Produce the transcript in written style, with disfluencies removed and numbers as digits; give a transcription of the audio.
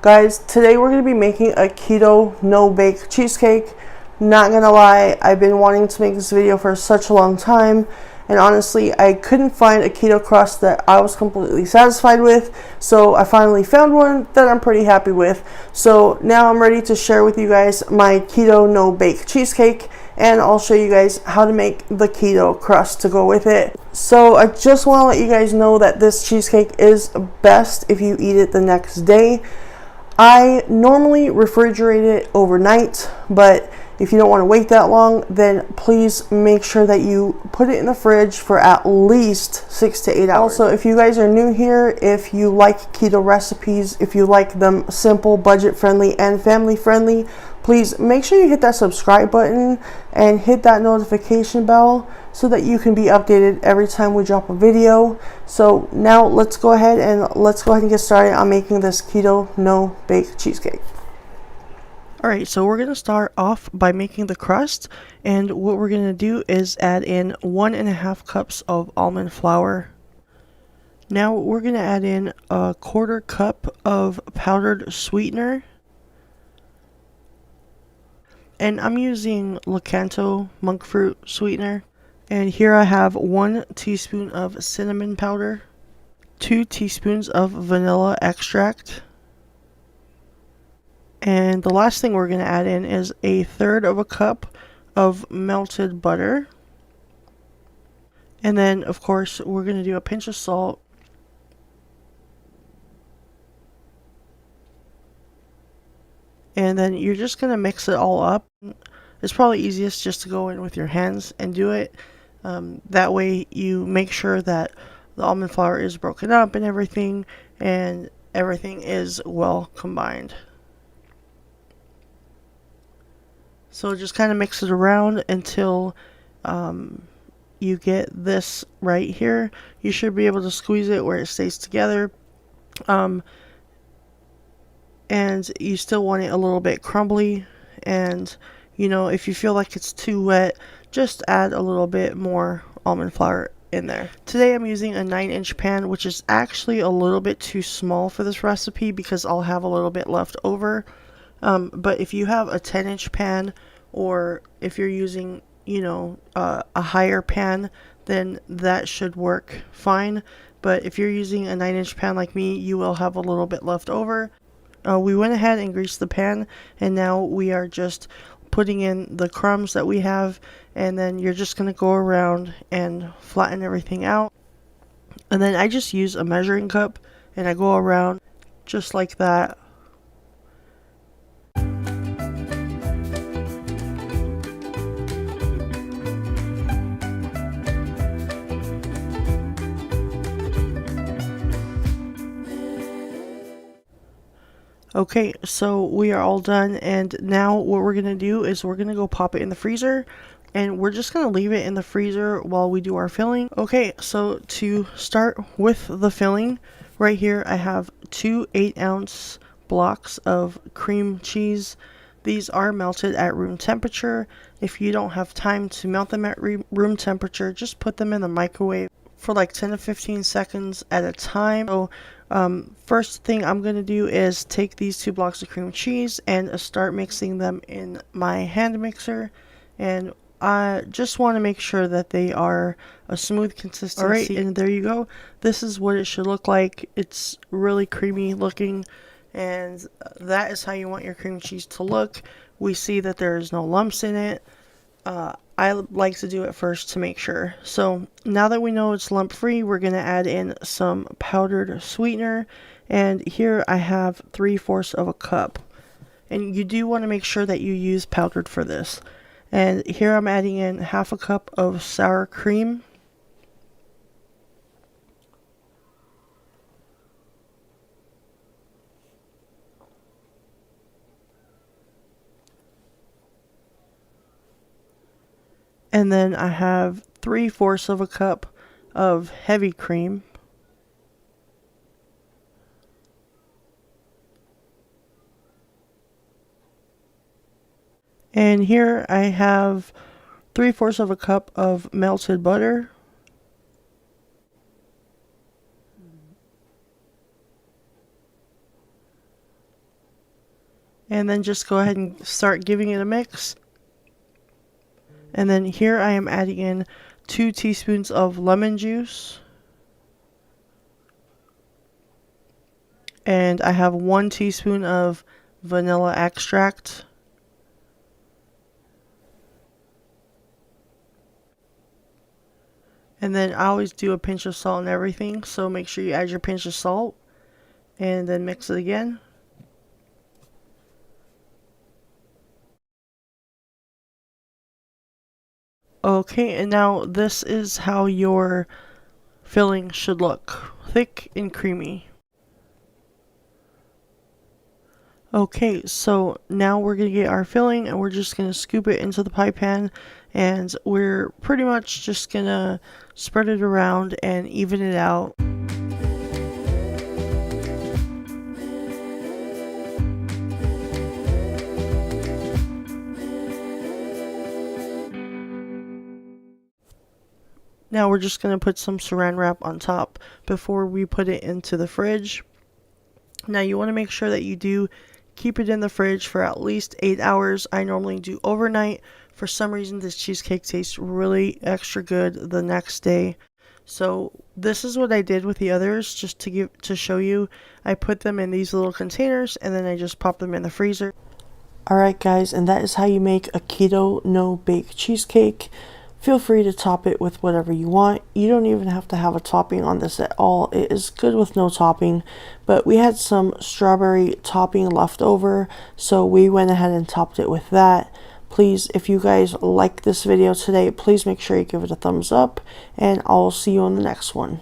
Guys, today we're going to be making a keto no bake cheesecake. Not gonna lie, I've been wanting to make this video for such a long time, and honestly I couldn't find a keto crust that I was completely satisfied with, so I finally found one that I'm pretty happy with. So now I'm ready to share with you guys my keto no bake cheesecake, and I'll show you guys how to make the keto crust to go with it. So I just want to let you guys know that this cheesecake is best if you eat it the next day. I normally refrigerate it overnight, but if you don't want to wait that long, then please make sure that you put it in the fridge for at least 6 to 8 hours. Also, if you guys are new here, if you like keto recipes, if you like them simple, budget friendly, and family friendly, please make sure you hit that subscribe button and hit that notification bell so that you can be updated every time we drop a video. So now let's go ahead and get started on making this keto no bake cheesecake. Alright, so we're going to start off by making the crust, and what we're going to do is add in 1.5 cups of almond flour. Now we're going to add in a 1/4 cup of powdered sweetener, and I'm using Lakanto monk fruit sweetener. And here I have 1 teaspoon of cinnamon powder, 2 teaspoons of vanilla extract, and the last thing we're going to add in is 1/3 cup of melted butter. And then, of course, we're going to do a pinch of salt. And then you're just going to mix it all up. It's probably easiest just to go in with your hands and do it. That way you make sure that the almond flour is broken up and everything is well combined. So just kind of mix it around until you get this right here. You should be able to squeeze it where it stays together. And you still want it a little bit crumbly. And, you know, if you feel like it's too wet, just add a little bit more almond flour in there. Today I'm using a 9-inch pan, which is actually a little bit too small for this recipe because I'll have a little bit left over. But if you have a 10-inch pan, or if you're using, you know, a higher pan, then that should work fine. But if you're using a 9-inch pan like me, you will have a little bit left over. We went ahead and greased the pan, and now we are just putting in the crumbs that we have, and then you're just going to go around and flatten everything out. And then I just use a measuring cup, and I go around just like that. Okay, so we are all done, and now what we're going to do is we're going to go pop it in the freezer, and we're just going to leave it in the freezer while we do our filling. Okay, so to start with the filling, right here I have 2 8-ounce blocks of cream cheese. These are melted at room temperature. If you don't have time to melt them at room temperature, just put them in the microwave for like 10 to 15 seconds at a time. So first thing I'm going to do is take these 2 blocks of cream cheese and start mixing them in my hand mixer, and I just want to make sure that they are a smooth consistency. Alright, and there you go. This is what it should look like. It's really creamy looking, and that is how you want your cream cheese to look. We see that there's no lumps in it. I like to do it first to make sure. So now that we know it's lump free, we're going to add in some powdered sweetener, and here I have 3/4 cup, and you do want to make sure that you use powdered for this. And here I'm adding in 1/2 cup of sour cream, and then I have 3/4 cup of heavy cream. And here I have 3/4 cup of melted butter. And then just go ahead and start giving it a mix. And then here I am adding in 2 teaspoons of lemon juice. And I have 1 teaspoon of vanilla extract. And then I always do a pinch of salt and everything, so make sure you add your pinch of salt. And then mix it again. Okay, and now this is how your filling should look. Thick and creamy. Okay, so now we're going to get our filling and we're just going to scoop it into the pie pan, and we're pretty much just going to spread it around and even it out. Now we're just going to put some saran wrap on top before we put it into the fridge. Now you want to make sure that you do keep it in the fridge for at least 8 hours. I normally do overnight. For some reason this cheesecake tastes really extra good the next day. So this is what I did with the others, just to show you. I put them in these little containers and then I just pop them in the freezer. Alright guys, and that is how you make a Keto No Bake Cheesecake. Feel free to top it with whatever you want. You don't even have to have a topping on this at all. It is good with no topping, but we had some strawberry topping left over, so we went ahead and topped it with that. Please, if you guys like this video today, please make sure you give it a thumbs up, and I'll see you on the next one.